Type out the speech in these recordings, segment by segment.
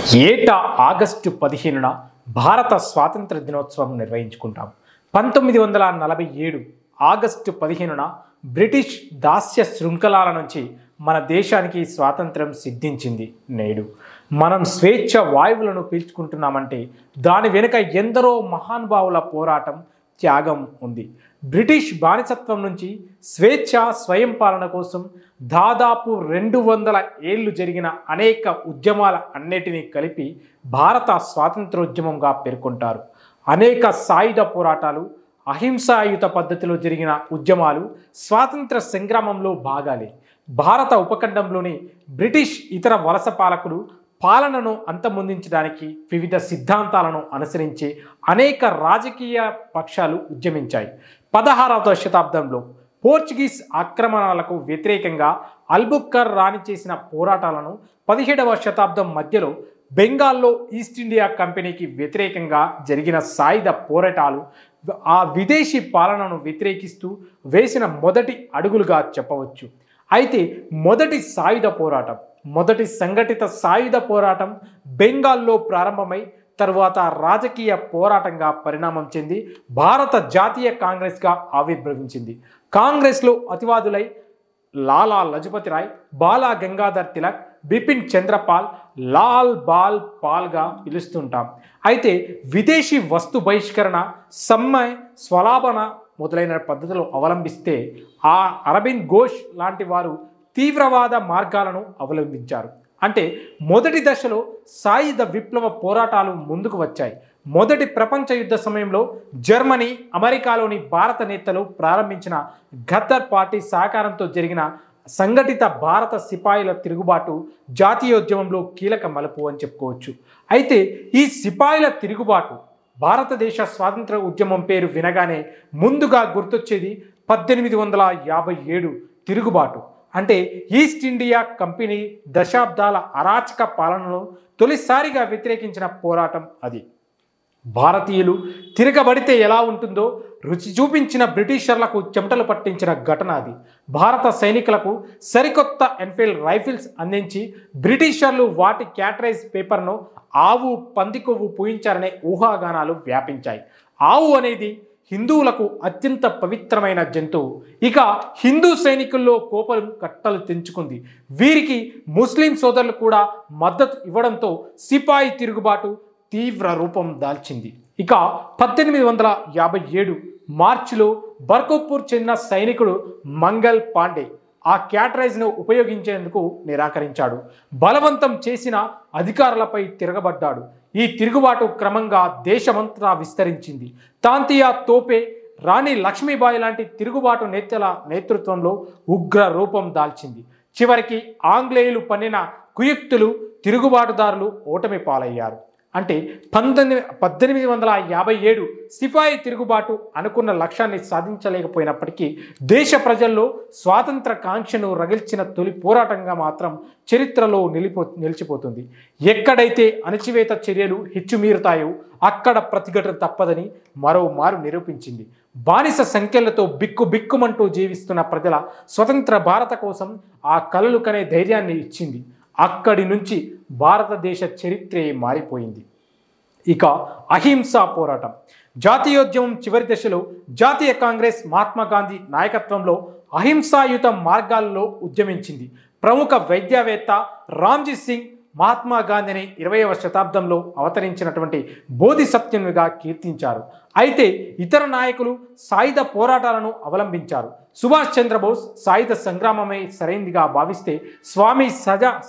ఏటా ఆగస్టు 15న భారత స్వాతంత్ర దినోత్సవం నిర్వహించుకుంటాం. 1947 ఆగస్టు 15న బ్రిటిష్ దాస్య శృంఖలాల నుంచి మన దేశానికి స్వాతంత్రం సిద్ధించింది. నేడు మనం స్వేచ్ఛ వాయువులను పీల్చుకుంటున్నామంటే దాని వెనుక ఎందరో మహానుభావుల పోరాటం, త్యాగం ఉంది. బ్రిటిష్ బానిసత్వం నుంచి స్వేచ్ఛ, స్వయం పాలన కోసం దాదాపు 200 ఏళ్ళు జరిగిన అనేక ఉద్యమాల అన్నిటినీ కలిపి భారత స్వాతంత్రోద్యమంగా పేర్కొంటారు. అనేక సాయుధ పోరాటాలు, అహింసాయుత పద్ధతిలో జరిగిన ఉద్యమాలు స్వాతంత్ర సంగ్రామంలో భాగాలే. భారత ఉపఖండంలోని బ్రిటిష్ ఇతర వలస పాలకులు పాలనను అంతమొందించడానికి వివిధ సిద్ధాంతాలను అనుసరించి అనేక రాజకీయ పక్షాలు ఉద్యమించాయి. 16వ శతాబ్దంలో పోర్చుగీస్ ఆక్రమణలకు వ్యతిరేకంగా అల్బుక్కర్ రాణి చేసిన పోరాటాలను 17వ శతాబ్దం మధ్యలో బెంగాల్లో ఈస్ట్ ఇండియా కంపెనీకి వ్యతిరేకంగా జరిగిన సాయుధ పోరాటాలు ఆ విదేశీ పాలనను వ్యతిరేకిస్తూ వేసిన మొదటి అడుగులుగా చెప్పవచ్చు. అయితే మొదటి సంఘటిత సాయుధ పోరాటం బెంగాల్లో ప్రారంభమై తరువాత రాజకీయ పోరాటంగా పరిణామం చెంది భారత జాతీయ కాంగ్రెస్గా ఆవిర్భవించింది. కాంగ్రెస్లో అతివాదులై లాలా లజపతి రాయ్, బాలా గంగాధర్ తిలక్, బిపిన్ చంద్రపాల్, లాల్ బాల్ పాల్గా పిలుస్తుంటాం. అయితే విదేశీ వస్తు బహిష్కరణ, సమ్మె, స్వలాభన మొదలైన పద్ధతులు అవలంబిస్తే అరవింద్ ఘోష్ లాంటి వారు తీవ్రవాద మార్గాలను అవలంబించారు. అంటే మొదటి దశలో సాయుధ విప్లవ పోరాటాలు ముందుకు వచ్చాయి. మొదటి ప్రపంచ యుద్ధ సమయంలో జర్మనీ, అమెరికాలోని భారత నేతలు ప్రారంభించిన గద్దర్ పార్టీ సహకారంతో జరిగిన సంఘటిత భారత సిపాయిల తిరుగుబాటు జాతీయోద్యమంలో కీలక మలుపు అని చెప్పుకోవచ్చు. అయితే ఈ సిపాయిల తిరుగుబాటు భారతదేశ స్వాతంత్ర ఉద్యమం పేరు వినగానే ముందుగా గుర్తొచ్చేది 1857 తిరుగుబాటు. అంటే ఈస్ట్ ఇండియా కంపెనీ దశాబ్దాల అరాచక పాలనను తొలిసారిగా వ్యతిరేకించిన పోరాటం అది. భారతీయులు తిరగబడితే ఎలా ఉంటుందో రుచి చూపించిన బ్రిటిషర్లకు చెమటలు పట్టించిన ఘటన అది. భారత సైనికులకు సరికొత్త ఎన్ఫీల్డ్ రైఫిల్స్ అందించి బ్రిటిషర్లు వాటి క్యాటరైజ్ పేపర్ను ఆవు, పంది కొవ్వు పూయించారనే ఊహాగానాలు వ్యాపించాయి. ఆవు అనేది హిందువులకు అత్యంత పవిత్రమైన జంతువు. ఇక హిందూ సైనికుల్లో కోపం కట్టలు తెంచుకుంది. వీరికి ముస్లిం సోదరులు కూడా మద్దతు ఇవ్వడంతో సిపాయి తిరుగుబాటు తీవ్ర రూపం దాల్చింది. ఇక 1857 మార్చిలో బర్కూపూర్ చెందిన సైనికుడు మంగల్ పాండే ఆ క్యాటరైజ్ను ఉపయోగించేందుకు నిరాకరించాడు. బలవంతం చేసిన అధికారులపై తిరగబడ్డాడు. ఈ తిరుగుబాటు క్రమంగా దేశమంతటా విస్తరించింది. తాంతియా తోపే, రాణి లక్ష్మీబాయి లాంటి తిరుగుబాటు నేతల నేతృత్వంలో ఉగ్ర రూపం దాల్చింది. చివరికి ఆంగ్లేయులు పన్నిన కుయుక్తులు, తిరుగుబాటుదారులు ఓటమి పాలయ్యారు. అంటే 1857 సిపాయి తిరుగుబాటు అనుకున్న లక్ష్యాన్ని సాధించలేకపోయినప్పటికీ దేశ ప్రజల్లో స్వాతంత్ర కాంక్షను రగిల్చిన తొలి పోరాటంగా మాత్రం చరిత్రలో నిలిచిపోతుంది. ఎక్కడైతే అణచివేత చర్యలు హెచ్చుమీరుతాయో అక్కడ ప్రతిఘటన తప్పదని మరోమారు నిరూపించింది. బానిస సంఖ్యలతో బిక్కుమంటూ జీవిస్తున్న ప్రజల స్వతంత్ర భారత కోసం ఆ కలలు కనే ధైర్యాన్ని ఇచ్చింది. అక్కడి నుంచి భారతదేశ చరిత్రే మారిపోయింది. ఇక అహింసా పోరాటం. జాతీయోద్యమం చివరి దశలో జాతీయ కాంగ్రెస్ మహాత్మా గాంధీ నాయకత్వంలో అహింసాయుత మార్గాల్లో ఉద్యమించింది. ప్రముఖ వైద్యవేత్త రామ్జీ సింగ్ మహాత్మా గాంధీని 20వ శతాబ్దంలో అవతరించినటువంటి బోధిసత్వునిగా కీర్తించారు. అయితే ఇతర నాయకులు సాయుధ పోరాటాలను అవలంబించారు. సుభాష్ చంద్రబోస్ సాయుధ సంగ్రామమే సరైందిగా భావిస్తే స్వామి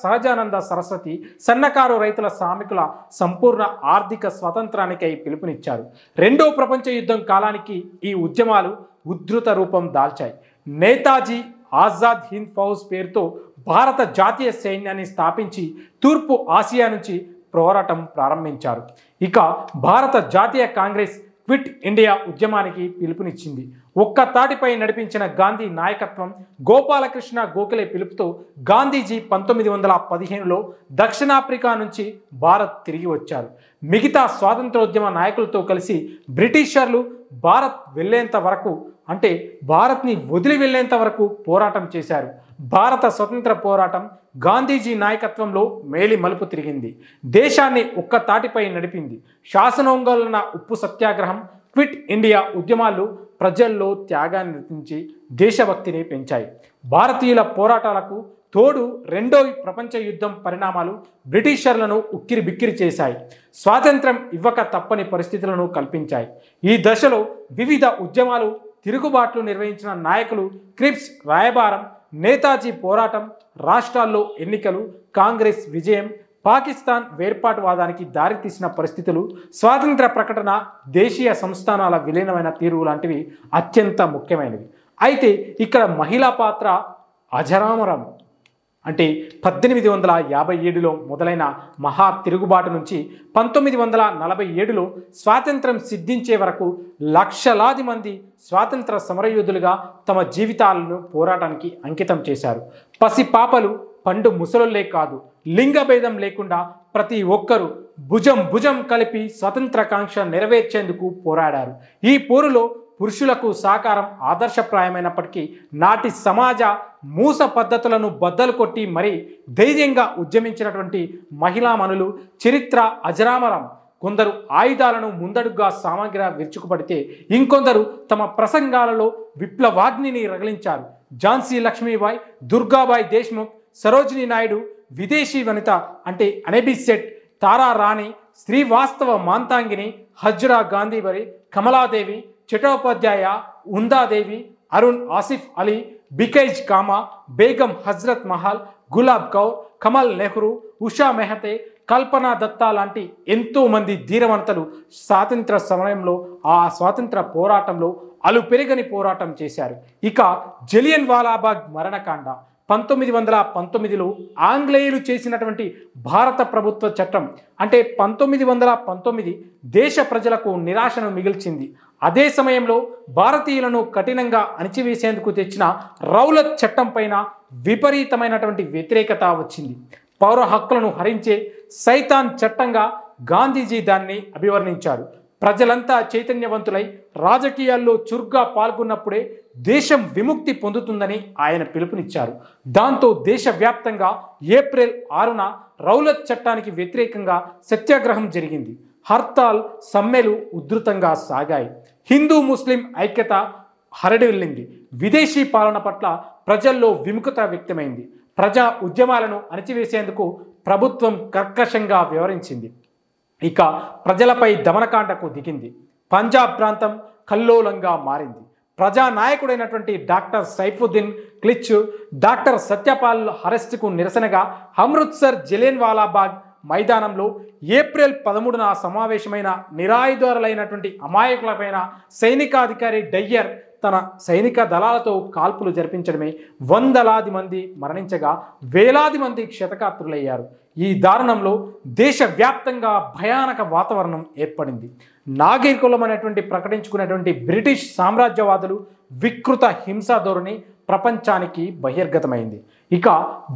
సహజానంద సరస్వతి సన్నకారు రైతుల శ్రామికుల సంపూర్ణ ఆర్థిక స్వాతంత్రానికై పిలుపునిచ్చారు. రెండో ప్రపంచ యుద్ధం కాలానికి ఈ ఉద్యమాలు ఉధృత రూపం దాల్చాయి. నేతాజీ ఆజాద్ హింద్ ఫౌజ్ పేరుతో భారత జాతీయ సైన్యాన్ని స్థాపించి తూర్పు ఆసియా నుంచి పోరాటం ప్రారంభించారు. ఇక భారత జాతీయ కాంగ్రెస్ క్విట్ ఇండియా ఉద్యమానికి పిలుపునిచ్చింది. ఒక్క తాటిపై నడిపించిన గాంధీ నాయకత్వం, గోపాలకృష్ణ గోఖలే పిలుపుతో గాంధీజీ 1915లో దక్షిణాఫ్రికా నుంచి భారత్ తిరిగి వచ్చారు. మిగతా స్వాతంత్రోద్యమ నాయకులతో కలిసి బ్రిటిషర్లు భారత్ వెళ్ళేంత వరకు, అంటే భారత్ని వదిలి వెళ్ళేంత వరకు పోరాటం చేశారు. భారత స్వతంత్ర పోరాటం గాంధీజీ నాయకత్వంలో మేలి మలుపు తిరిగింది. దేశాన్ని ఒక్క తాటిపై నడిపింది. శాసనోల్లంఘన, ఉప్పు సత్యాగ్రహం, క్విట్ ఇండియా ఉద్యమాలు ప్రజల్లో త్యాగాన్ని రచించి దేశభక్తిని పెంచాయి. భారతీయుల పోరాటాలకు తోడు రెండో ప్రపంచ యుద్ధం పరిణామాలు బ్రిటిషర్లను ఉక్కిరి బిక్కిరి చేశాయి. స్వాతంత్రం ఇవ్వక తప్పని పరిస్థితులను కల్పించాయి. ఈ దశలో వివిధ ఉద్యమాలు, తిరుగుబాట్లు నిర్వహించిన నాయకులు, క్రిప్స్ రాయబారం, నేతాజీ పోరాటం, రాష్ట్రాల్లో ఎన్నికలు, కాంగ్రెస్ విజయం, పాకిస్తాన్ వేర్పాటువాదానికి దారితీసిన పరిస్థితులు, స్వాతంత్ర ప్రకటన, దేశీయ సంస్థానాల విలీనమైన తీరు లాంటివి అత్యంత ముఖ్యమైనవి. అయితే ఇక్కడ మహిళా పాత్ర అజరామరం. అంటే 1857లో మొదలైన మహా తిరుగుబాటు నుంచి 1947లో స్వాతంత్రం సిద్ధించే వరకు లక్షలాది మంది స్వాతంత్ర సమరయోధులుగా తమ జీవితాలను పోరాటానికి అంకితం చేశారు. పసిపాపలు, పండు ముసలులే కాదు, లింగభేదం లేకుండా ప్రతి ఒక్కరూ భుజం భుజం కలిపి స్వతంత్రకాంక్ష నెరవేర్చేందుకు పోరాడారు. ఈ పోరులో పురుషులకు సహకారం ఆదర్శప్రాయమైనప్పటికీ నాటి సమాజ మూస పద్ధతులను బద్దలు కొట్టి మరీ ధైర్యంగా ఉద్యమించినటువంటి మహిళామణులు చరిత్ర అజరామరం. కొందరు ఆయుధాలను ముందడుగా సామాగ్రిగా విరుచుకుపడితే ఇంకొందరు తమ ప్రసంగాలలో విప్లవాగ్నిని రగిలించారు. ఝాన్సీ లక్ష్మీబాయి, దుర్గాబాయి దేశ్ముఖ్, సరోజినీ నాయుడు, విదేశీ వనిత అంటే అనెబిసెట్, తారా రాణి, శ్రీవాస్తవ మాంతాంగిని, హజ్రా గాంధీబరి, కమలాదేవి, చటోపాధ్యాయ, ఉందాదేవి, అరుణ్ ఆసిఫ్ అలీ, బికైజ్ కామా, బేగం హజ్రత్ మహల్, గులాబ్ కౌర్, కమల్ నెహ్రూ, ఉషా మెహతే, కల్పనా దత్తా లాంటి ఎంతోమంది ధీరవంతులు స్వాతంత్ర సమయంలో ఆ స్వాతంత్ర పోరాటంలో అలుపెరగని పోరాటం చేశారు. ఇక జలియన్ వాలాబాగ్ మరణకాండ 1919లో ఆంగ్లేయులు చేసినటువంటి భారత ప్రభుత్వ చట్టం అంటే 1919 దేశ ప్రజలకు నిరాశను మిగిల్చింది. అదే సమయంలో భారతీయులను కఠినంగా అణిచివేసేందుకు తెచ్చిన రౌలత్ చట్టం పైన విపరీతమైనటువంటి వ్యతిరేకత వచ్చింది. పౌర హక్కులను హరించే సైతాన్ చట్టంగా గాంధీజీ దాన్ని అభివర్ణించారు. ప్రజలంతా చైతన్యవంతులై రాజకీయాల్లో చురుగ్గా పాల్గొన్నప్పుడే దేశం విముక్తి పొందుతుందని ఆయన పిలుపునిచ్చారు. దాంతో దేశవ్యాప్తంగా ఏప్రిల్ 6న రౌలత్ చట్టానికి వ్యతిరేకంగా సత్యాగ్రహం జరిగింది. హర్తాల్, సమ్మెలు ఉధృతంగా సాగాయి. హిందూ ముస్లిం ఐక్యత హరడిల్లింది. విదేశీ పాలన పట్ల ప్రజల్లో విముఖత వ్యక్తమైంది. ప్రజా ఉద్యమాలను అణచివేసేందుకు ప్రభుత్వం కర్కశంగా వ్యవహరించింది. ఇక ప్రజలపై దమనకాండకు దిగింది. పంజాబ్ ప్రాంతం కల్లోలంగా మారింది. ప్రజానాయకుడైనటువంటి డాక్టర్ సైఫుద్దీన్ క్లిచ్, డాక్టర్ సత్యపాల్ అరెస్టుకు నిరసనగా అమృత్సర్ జలియన్ వాలాబాగ్ మైదానంలో ఏప్రిల్ 13న సమావేశమైన నిరాయుధారులైనటువంటి అమాయకులపైన సైనికాధికారి డయ్యర్ తన సైనిక దళాలతో కాల్పులు జరిపించడమే వందలాది మంది మరణించగా వేలాది మంది క్షతగాత్రులయ్యారు. ఈ దారుణంలో దేశవ్యాప్తంగా భయానక వాతావరణం ఏర్పడింది. నాగరికులం అనేటువంటి ప్రకటించుకున్నటువంటి బ్రిటిష్ సామ్రాజ్యవాదులు వికృత హింసా ధోరణి ప్రపంచానికి బహిర్గతమైంది. ఇక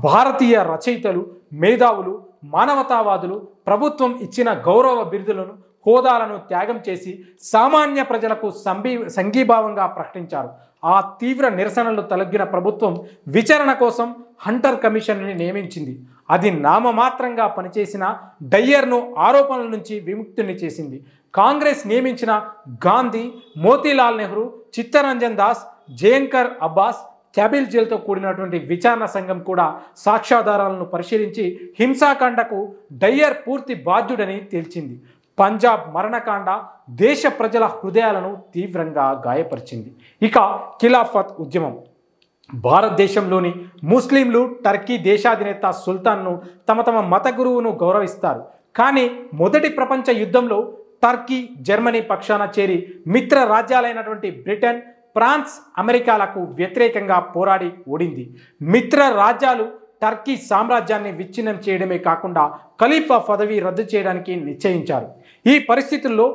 భారతీయ రచయితలు, మేధావులు, మానవతావాదులు ప్రభుత్వం ఇచ్చిన గౌరవ బిరుదులను, హోదాలను త్యాగం చేసి సామాన్య ప్రజలకు సంఘీభావంగా ప్రకటించారు. ఆ తీవ్ర నిరసనలు తలగ్గిన ప్రభుత్వం విచారణ కోసం హంటర్ కమిషన్ని నియమించింది. అది నామమాత్రంగా పనిచేసిన డయ్యర్ను ఆరోపణల నుంచి విముక్తుని చేసింది. కాంగ్రెస్ నియమించిన గాంధీ, మోతీలాల్ నెహ్రూ, చిత్తరంజన్ దాస్, జయంకర్ అబ్బాస్, క్యాబిల్ జైల్తో కూడినటువంటి విచారణ సంఘం కూడా సాక్ష్యాధారాలను పరిశీలించి హింసాకాండకు డయ్యర్ పూర్తి బాధ్యుడని తేల్చింది. పంజాబ్ మరణకాండ దేశ ప్రజల హృదయాలను తీవ్రంగా గాయపరిచింది. ఇక ఖిలాఫత్ ఉద్యమం. భారతదేశంలోని ముస్లింలు టర్కీ దేశాధినేత సుల్తాన్ను తమ మత గురువును గౌరవిస్తారు. కానీ మొదటి ప్రపంచ యుద్ధంలో టర్కీ, జర్మనీ పక్షాన చేరి మిత్ర రాజ్యాలైనటువంటి బ్రిటన్, ఫ్రాన్స్, అమెరికాలకు వ్యతిరేకంగా పోరాడి ఓడింది. మిత్ర రాజ్యాలు టర్కీ సామ్రాజ్యాన్ని విచ్ఛిన్నం చేయడమే కాకుండా ఖలీఫా పదవి రద్దు చేయడానికి నిశ్చయించారు. ఈ పరిస్థితుల్లో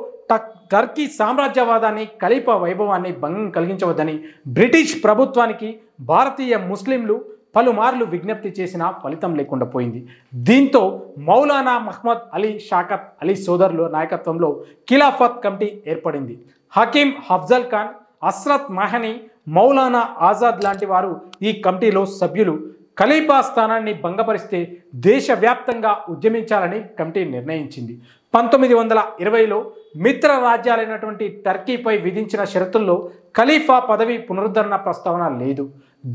టర్కీ సామ్రాజ్యవాదాన్ని, ఖలీఫా వైభవాన్ని భంగం కలిగించవద్దని బ్రిటిష్ ప్రభుత్వానికి భారతీయ ముస్లింలు పలుమార్లు విజ్ఞప్తి చేసినా ఫలితం లేకుండా పోయింది. దీంతో మౌలానా మహ్మద్ అలీ షాకత్ అలీ సోదరుల నాయకత్వంలో ఖిలాఫత్ కమిటీ ఏర్పడింది. హకీం అఫ్జల్ ఖాన్, అస్రత్ మహనీ, మౌలానా ఆజాద్ లాంటి వారు ఈ కమిటీలో సభ్యులు. ఖలీఫా స్థానాన్ని భంగపరిస్తే దేశవ్యాప్తంగా ఉద్యమించాలని కమిటీ నిర్ణయించింది. 1920లో మిత్ర రాజ్యాలైనటువంటి టర్కీపై విధించిన షరతుల్లో ఖలీఫా పదవి పునరుద్ధరణ ప్రస్తావన లేదు.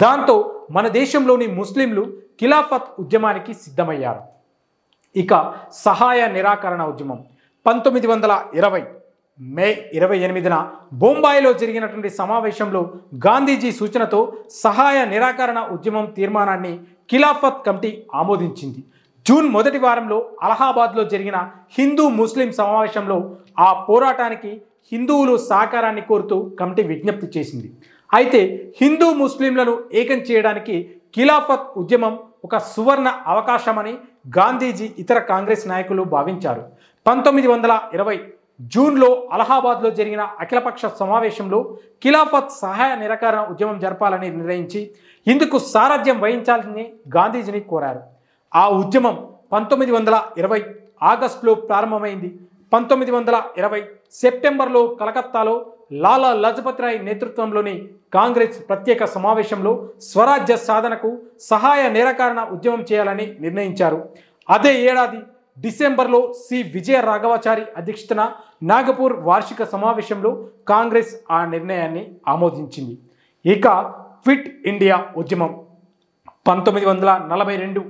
దాంతో మన దేశంలోని ముస్లింలు ఖిలాఫత్ ఉద్యమానికి సిద్ధమయ్యారు. ఇక సహాయ నిరాకరణ ఉద్యమం 1920 మే 28న బొంబాయిలో జరిగినటువంటి సమావేశంలో గాంధీజీ సూచనతో సహాయ నిరాకరణ ఉద్యమం తీర్మానాన్ని ఖిలాఫత్ కమిటీ ఆమోదించింది. జూన్ మొదటి వారంలో అలహాబాద్లో జరిగిన హిందూ ముస్లిం సమావేశంలో ఆ పోరాటానికి హిందువులు సహకారాన్ని కోరుతూ కమిటీ విజ్ఞప్తి చేసింది. అయితే హిందూ ముస్లింలను ఏకం చేయడానికి ఖిలాఫత్ ఉద్యమం ఒక సువర్ణ అవకాశమని గాంధీజీ ఇతర కాంగ్రెస్ నాయకులు భావించారు. 1920 జూన్లో అలహాబాద్లో జరిగిన అఖిలపక్ష సమావేశంలో ఖిలాఫత్ సహాయ నిరాకరణ ఉద్యమం జరపాలని నిర్ణయించి ఇందుకు సారథ్యం వహించాలని గాంధీజీని కోరారు. ఆ ఉద్యమం 1920 ఆగస్టులో ప్రారంభమైంది. 1920 సెప్టెంబర్లో కలకత్తాలో లాలా లజపత్ రాయ్ నేతృత్వంలోని కాంగ్రెస్ ప్రత్యేక సమావేశంలో స్వరాజ్య సాధనకు సహాయ నిరాకరణ ఉద్యమం చేయాలని నిర్ణయించారు. అదే ఏడాది డిసెంబర్లో సి విజయ రాఘవాచారి అధ్యక్షతన నాగపూర్ వార్షిక సమావేశంలో కాంగ్రెస్ ఆ నిర్ణయాన్ని ఆమోదించింది. ఇక క్విట్ ఇండియా ఉద్యమం 1942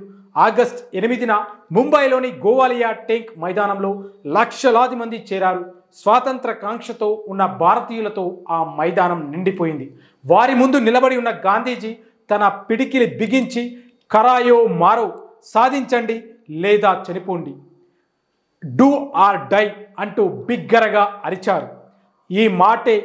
ఆగస్టు 8న ముంబైలోని గోవాలియా టేంక్ మైదానంలో లక్షలాది మంది చేరారు. స్వాతంత్ర కాంక్షతో ఉన్న భారతీయులతో ఆ మైదానం నిండిపోయింది. వారి ముందు నిలబడి ఉన్న గాంధీజీ తన పిడికిలి బిగించి కరాయో మారో, సాధించండి లేదా చనిపోండి, డూ ఆర్ డై అంటూ బిగ్గరగా అరిచారు. ఈ మాటే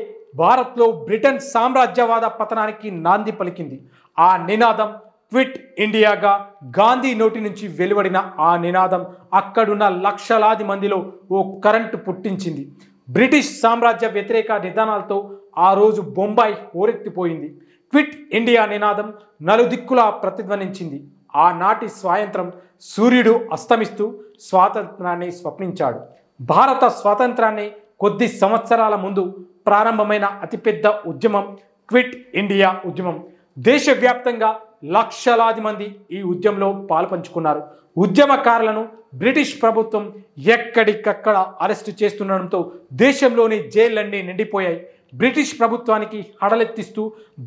భారత్లో బ్రిటన్ సామ్రాజ్యవాద పతనానికి నాంది పలికింది. ఆ నినాదం క్విట్ ఇండియాగా గాంధీ నోటి నుంచి వెలువడిన ఆ నినాదం అక్కడున్న లక్షలాది మందిలో ఓ కరెంటు పుట్టించింది. బ్రిటిష్ సామ్రాజ్య వ్యతిరేక విధానాలతో ఆ రోజు బొంబాయి హోరెత్తిపోయింది. క్విట్ ఇండియా నినాదం నలుదిక్కులా ప్రతిధ్వనించింది. ఆనాటి సాయంత్రం సూర్యుడు అస్తమిస్తూ స్వాతంత్రాన్ని స్వప్నించాడు. భారత స్వాతంత్రాన్ని కొద్ది సంవత్సరాల ముందు ప్రారంభమైన అతిపెద్ద ఉద్యమం క్విట్ ఇండియా ఉద్యమం. దేశవ్యాప్తంగా లక్షలాది మంది ఈ ఉద్యమంలో పాల్పంచుకున్నారు. ఉద్యమకారులను బ్రిటిష్ ప్రభుత్వం ఎక్కడికక్కడ అరెస్టు చేస్తుండడంతో దేశంలోని జైళ్లన్నీ నిండిపోయాయి. బ్రిటిష్ ప్రభుత్వానికి హడలెత్తిస్తూ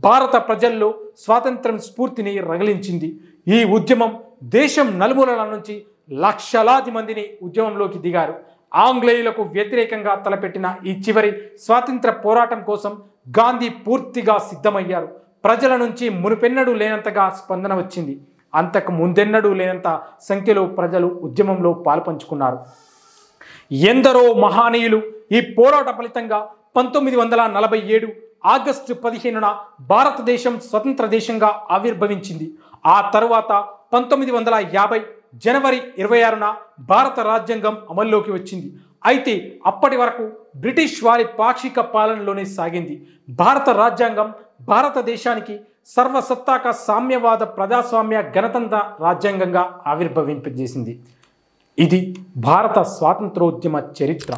భారత ప్రజల్లో స్వాతంత్రం స్ఫూర్తిని రగిలించింది. ఈ ఉద్యమం దేశం నలుమూలల నుంచి లక్షలాది మందిని ఉద్యమంలోకి దిగారు. ఆంగ్లేయులకు వ్యతిరేకంగా తలపెట్టిన ఈ చివరి స్వాతంత్ర పోరాటం కోసం గాంధీ పూర్తిగా సిద్ధమయ్యారు. ప్రజల నుంచి మునుపెన్నడూ లేనంతగా స్పందన వచ్చింది. అంతకు ముందెన్నడూ లేనంత సంఖ్యలో ప్రజలు ఉద్యమంలో పాల్పంచుకున్నారు. ఎందరో మహానీయులు ఈ పోరాట ఫలితంగా 1947 ఆగస్టు 15న భారతదేశం స్వతంత్ర దేశంగా ఆవిర్భవించింది. ఆ తరువాత 1950 జనవరి 26న భారత రాజ్యాంగం అమల్లోకి వచ్చింది. అయితే అప్పటి వరకు బ్రిటిష్ వారి పాక్షిక పాలనలోనే సాగింది. భారత రాజ్యాంగం భారతదేశానికి సర్వసత్తాక సామ్యవాద ప్రజాస్వామ్య గణతంత్ర రాజ్యాంగంగా ఆవిర్భవింపజేసింది. ఇది భారత స్వాతంత్రోద్యమ చరిత్ర.